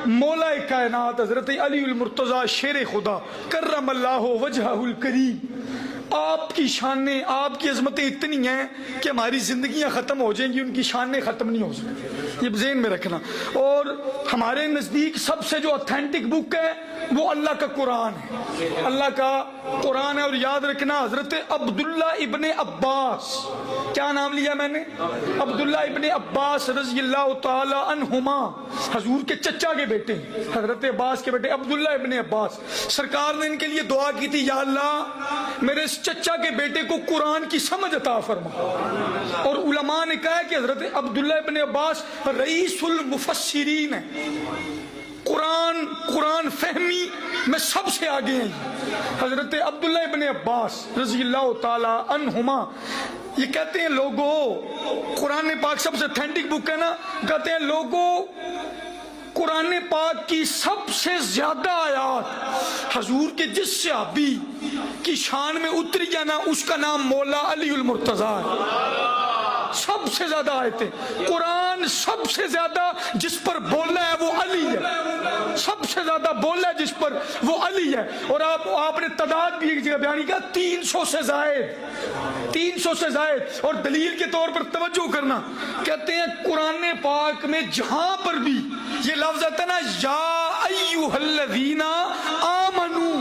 مولا کائنات حضرت علی المرتضیٰ شیر خدا کرم اللہ وجہہ الکریم، آپ کی شانیں، آپ کی عظمتیں اتنی ہیں کہ ہماری زندگیاں ختم ہو جائیں گی، ان کی شانیں ختم نہیں ہو سکتی، یہ ذہن میں رکھنا۔ اور ہمارے نزدیک سب سے جو اتھینٹک بک ہے وہ اللہ کا قرآن ہے، اللہ کا قرآن ہے۔ اور یاد رکھنا حضرت عبداللہ ابن عباس، کیا نام لیا میں نے؟ عبداللہ ابن عباس رضی اللہ تعالی عنہما، حضور کے چچا کے بیٹے، حضرت عباس کے بیٹے عبداللہ ابن عباس، سرکار نے ان کے لیے دعا کی تھی، یا اللہ میرے اس چچا کے بیٹے کو قرآن کی سمجھ عطا فرما۔ اور علماء نے کہا کہ حضرت عبداللہ ابن عباس رئیس المفسرین ہیں، قرآن فہمی میں سب سے آگے ہیں حضرت عبداللہ ابن عباس رضی اللہ تعالی عنہما۔ یہ کہتے ہیں لوگوں، قرآن پاک سب سے اتھینٹک بک ہے نا، کہتے ہیں لوگوں قرآن پاک کی سب سے زیادہ آیات حضور کے جس صحابی کی شان میں اتری ہے نا، اس کا نام مولا علی المرتضیٰ ہے۔ سب سے زیادہ آیتیں قرآن سب سے زیادہ جس پر بولا ہے وہ علی ہے، سب سے زیادہ بولا ہے جس پر وہ علی ہے۔ اور آپ نے تعداد بھی ایک جگہ بیان کیا، 300 سے زائد، 300 سے زائد۔ اور دلیل کے طور پر توجہ کرنا، کہتے ہیں قرآن پاک میں جہاں پر بھی یہ لفظ آتا ہے نا، یا ایھا الذین آمنوا،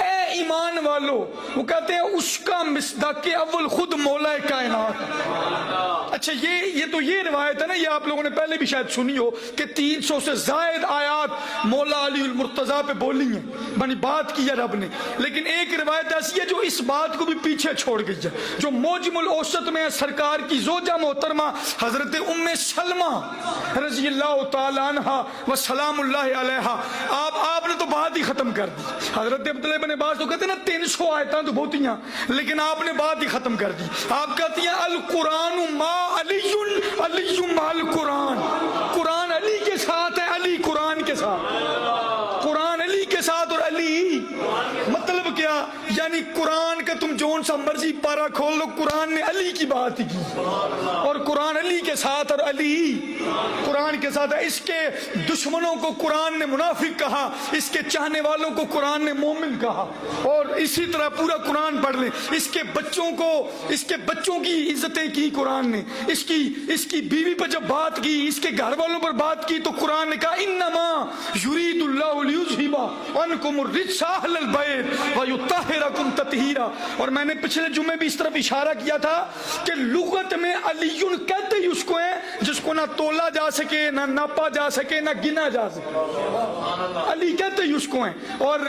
اے ایمان والو، وہ کہتے ہیں اس کا مصداق اول خود مولا کائنات۔ اچھا یہ تو یہ روایت ہے نا، یہ آپ لوگوں نے پہلے بھی شاید سنی ہو کہ 300 سے زائد آیات مولا علی المرتضیٰ پہ بولی ہیں، بنی بات کی ہے رب نے۔ لیکن ایک روایت ایسی ہے جو اس بات کو بھی پیچھے چھوڑ گئی ہے، جو موجم الاوسط میں ہے، سرکار کی زوجہ محترمہ حضرت ام سلمہ رضی اللہ تعالی عنہا و سلام اللہ علیہا، آپ نے تو بات ہی ختم کر دی۔ حضرت عبداللہ بن عباس تو کہتے ہیں نا 300 آیتاں تو بہت ہیں، لیکن آپ نے بات ہی ختم کر دی۔ آپ کہتی ہیں القرآن ما علی، علی ما القرآن، قرآن علی کے ساتھ ہے، علی قرآن کے ساتھ، قرآن علی کے ساتھ۔ اور علی مطلب کیا؟ یعنی قرآن کا تم جون سا مرضی پارا کھول لو، قرآن نے علی کی بات کی، اور قرآن علی کے ساتھ، اور علی قرآن کے ساتھ ہے۔ اس کے دشمنوں کو قرآن نے منافق کہا، اس کے چاہنے والوں کو قرآن نے مومن کہا۔ اور اسی طرح پورا قرآن پڑھ لیں، اس کے بچوں کی عزتیں کی قرآن نے، اس کی بیوی پر جب بات کی، اس کے گھر والوں پر بات کی، تو قرآن نے کہا انما یرید اللہ لیذھب عنکم الرجس اہل البیت ویطہرکم تطہیرا۔ اور میں نے پچھلے جمعے بھی اس طرف اشارہ کیا تھا کہ لغت میں علی کہتے ہی اس کو ہے جس کو نہ تولا جا سکے، نہ ناپا جا سکے، نہ گنا جا سکے، علی کہتے ہی اس کو ہیں۔ اور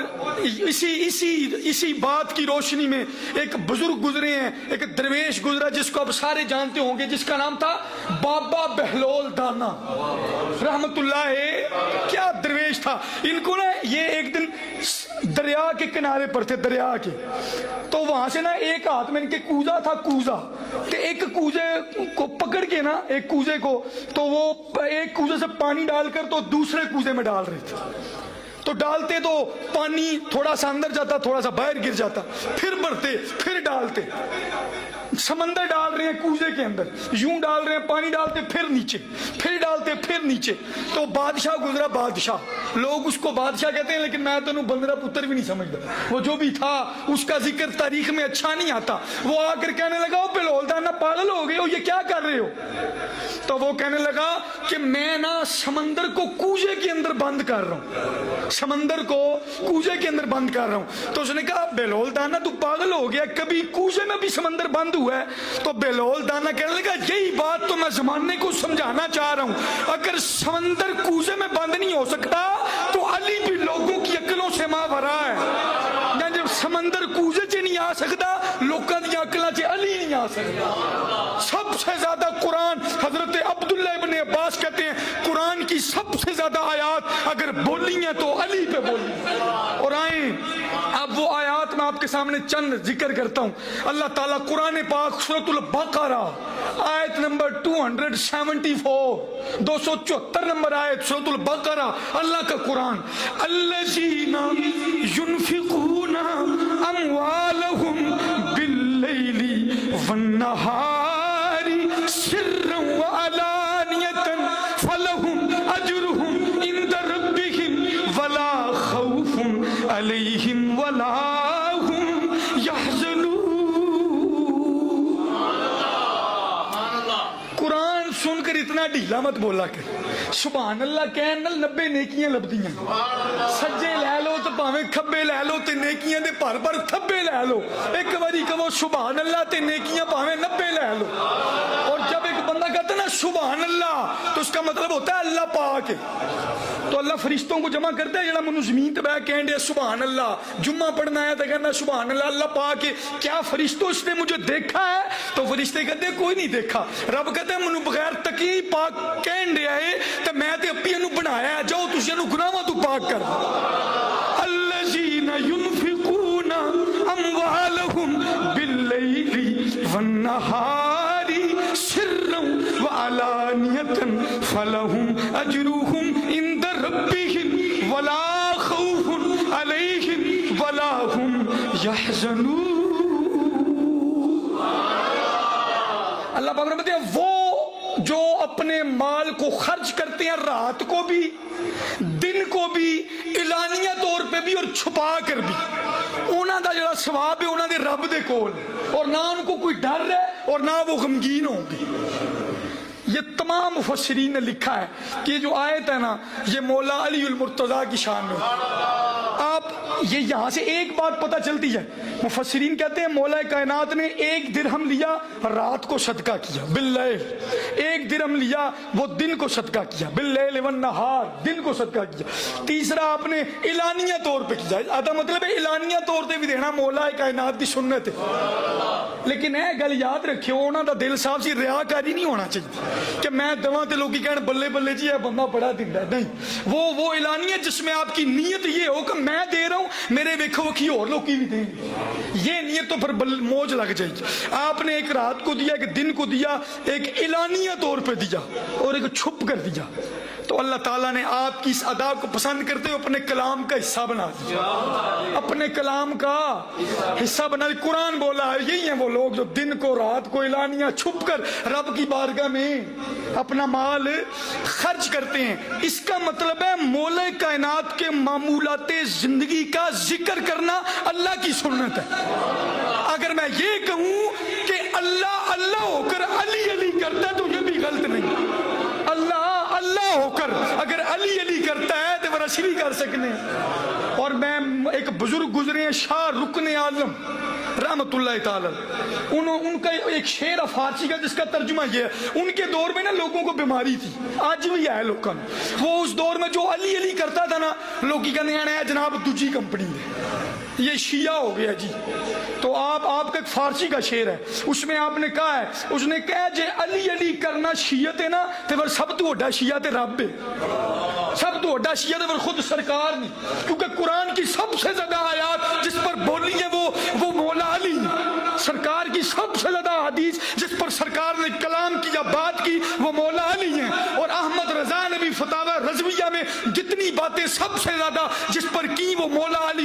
اسی بات کی روشنی میں ایک بزرگ گزرے ہیں، ایک درویش گزرا جس کو اب سارے جانتے ہوں گے، جس کا نام تھا بابا بہلول دانا رحمت اللہ۔ کیا درویش تھا! ان کو نا یہ ایک دن دریا کے کنارے پر تھے، دریا کے، تو وہاں سے نا ایک ہاتھ میں ان کے کوزہ تھا، کوزہ، کہ ایک کوزے کو پکڑ کے نا، ایک کوزے کو، تو وہ ایک کوزے سے پانی ڈال کر تو دوسرے کوزے میں ڈال رہے تھے، تو ڈالتے تو پانی تھوڑا سا اندر جاتا، تھوڑا سا باہر گر جاتا، پھر بڑھتے، پھر ڈالتے، سمندر ڈال رہے ہیں کوزے کے اندر، یوں ڈال رہے ہیں، پانی ڈالتے پھر نیچے، پھر ڈالتے پھر نیچے۔ تو بادشاہ گزرا، بادشاہ، لوگ اس کو بادشاہ کہتے ہیں، لیکن میں تو انہوں بندرا پتر بھی نہیں سمجھتا، وہ جو بھی تھا اس کا ذکر تاریخ میں اچھا نہیں آتا۔ وہ آ کر کہنے لگا او بہلول دانا پاگل ہو گئے ہو، یہ کیا کر رہے ہو؟ تو وہ کہنے لگا کہ میں نا سمندر کو کوزے کے اندر بند کر رہا ہوں، سمندر کو کوزے کے اندر بند کر رہا ہوں۔ تو اس نے کہا بہلول دانا تو پاگل ہو گیا، کبھی کوزے میں بھی سمندر بند ہوا ہے؟ تو بہلول دانا کہنے لگا یہی بات تو میں زمانے کو سمجھانا چاہ رہا ہوں، اگر سمندر کوزے میں بند نہیں ہو سکتا تو علی بھی لوگوں کی عقلوں سے ماورا ہے۔ یعنی جب سمندر کوزے سے نہیں آ سکتا، لوگوں کی عقلوں سے علی نہیں آ سکتا۔ سب سے زیادہ قرآن، حضرت عبداللہ ابن عباس کہتے ہیں قرآن کی سب سے زیادہ آیات اگر بولی ہیں تو علی پہ بولی۔ اور آئیں اب وہ آیات میں آپ کے سامنے چند ذکر کرتا ہوں۔ اللہ تعالیٰ قرآن پاک سورۃ البقرہ آیت نمبر 274، 274 نمبر آیت سورۃ البقرہ، اللہ کا قرآن، الذین ينفقون اموالهم باللیل والنہار سرا وعلانیۃ فلہم اجرہم عند ڈھیلا مت بولا کہ سبحان اللہ کہن نال 90 نیکیاں لبدیاں سجے لے لو تو پاویں کھبے لے لو تے نیکیاں دے پر پر تھبے لے لو ایک باری کہو سبحان اللہ تے نیکیاں پاویں 90 لے لو اور جب ایک بندہ کہتا ہے نا سبحان اللہ تو اس کا مطلب ہوتا ہے اللہ پاک ہے تو اللہ فرشتوں کو جمع کرتا ہے جڑا منو زمین تے بیٹھ کہن دے سبحان اللہ جمعہ پڑھنا ہے تو کہنا سبحان اللہ اللہ پاک ہے کیا فرشتوں اس نے مجھے دیکھا ہے تو فرشتے کہتے ہیں کوئی نہیں دیکھا رب کہتا ہے منو بغیر تکی پاک کہن دیا ہے تو میں تے اپی انو بنایا ہے جاؤ تسی انو گناہاں تو پاک کر الذین ينفقون اموالهم باللیل والنہار سرا وعلانیة فلهم اجرهم عند ربهم ولا خوف علیہم ولا هم يحزنون. اللہ پاک فرماتے ہیں وہ جو اپنے مال کو خرچ کرتے ہیں رات کو بھی دن کو بھی اعلانیہ طور پہ بھی اور چھپا کر بھی انہاں دا جڑا ثواب ہے انہاں دے رب دے کول اور نہ ان کو کوئی ڈر ہے اور نہ وہ غمگین ہوں گے. یہ تمام مفسرین نے لکھا ہے کہ یہ جو آیت ہے نا یہ مولا علی المرتضیٰ کی شان میں. آپ یہ یہاں سے ایک بات پتہ چلتی ہے مفسرین کہتے ہیں مولا کائنات نے 1 درہم لیا رات کو صدقہ کیا باللیل 1 درہم لیا وہ دن کو صدقہ کیا باللیل والنہار دن کو صدقہ کیا. تیسرا آپ نے اعلانیہ طور پہ کیا آدھا مطلب ہے اعلانیہ طور پہ بھی دینا مولا کائنات کی سنت ہے. لیکن اے گل یاد رکھیو انہاں دا دل صاف سی ریاکاری نہیں ہونا چاہیے کہ میں دواں تے لوگی کہن بلے بلے جی ہے بندہ بڑا دیندا ہے. نہیں وہ اعلانیہ جس میں آپ کی نیت یہ ہو کہ میں دے رہا ہوں میرے ویکھو وکھی اور لوگ بھی دیں یہ نیت تو پھر موج لگ جائے گی. آپ نے ایک رات کو دیا ایک دن کو دیا ایک اعلانیہ طور پہ دیا اور ایک چھپ کر دیا تو اللہ تعالیٰ نے آپ کی اس ادا کو پسند کرتے ہوئے اپنے کلام کا حصہ بنا دیا اپنے کلام کا حصہ بنا دیا. قرآن بولا ہے یہی ہیں وہ لوگ جو دن کو رات کو اعلانیہ چھپ کر رب کی بارگاہ میں اپنا مال خرچ کرتے ہیں. اس کا مطلب ہے مولا کائنات کے معمولات زندگی کا ذکر کرنا اللہ کی سنت ہے. اگر میں یہ کہوں کہ اللہ اللہ ہو کر علی علی کرتا ہے تو یہ بھی غلط نہیں. اللہ اللہ ہو کر اگر علی علی کرتا ہے تو ورشی بھی کر سکنے. اور میں ایک بزرگ گزرے ہیں شاہ رکن عالم رحمت اللہ تعالی ان کا ایک شعر فارسی کا جس کا ترجمہ یہ ہے ان کے دور میں نا لوگوں کو بیماری تھی آج بھی ہے لوگوں وہ اس دور میں جو علی علی کرتا تھا نا لوگ کہنے ہیں جناب دوجی کمپنی ہے یہ شیعہ ہو گیا جی. تو آپ کا ایک فارسی کا شعر ہے اس میں آپ نے کہا ہے اس نے کہا جے علی علی کرنا شیعت ہے نا تو پھر سب تو وڈا شیعت رب ہے سب تو وڈا شیعت ہے خود سرکار نہیں کیونکہ قرآن کی سب سے زیادہ آیات جس پر بولی ہے وہ مولا علی سرکار کی سب سے زیادہ حدیث جس پر سرکار نے کلام کی یا بات کی وہ مولا علی ہیں. اور احمد رضا نے بھی فتاوی رضویہ میں جتنی باتیں سب سے زیادہ جس پر کی وہ مولا علی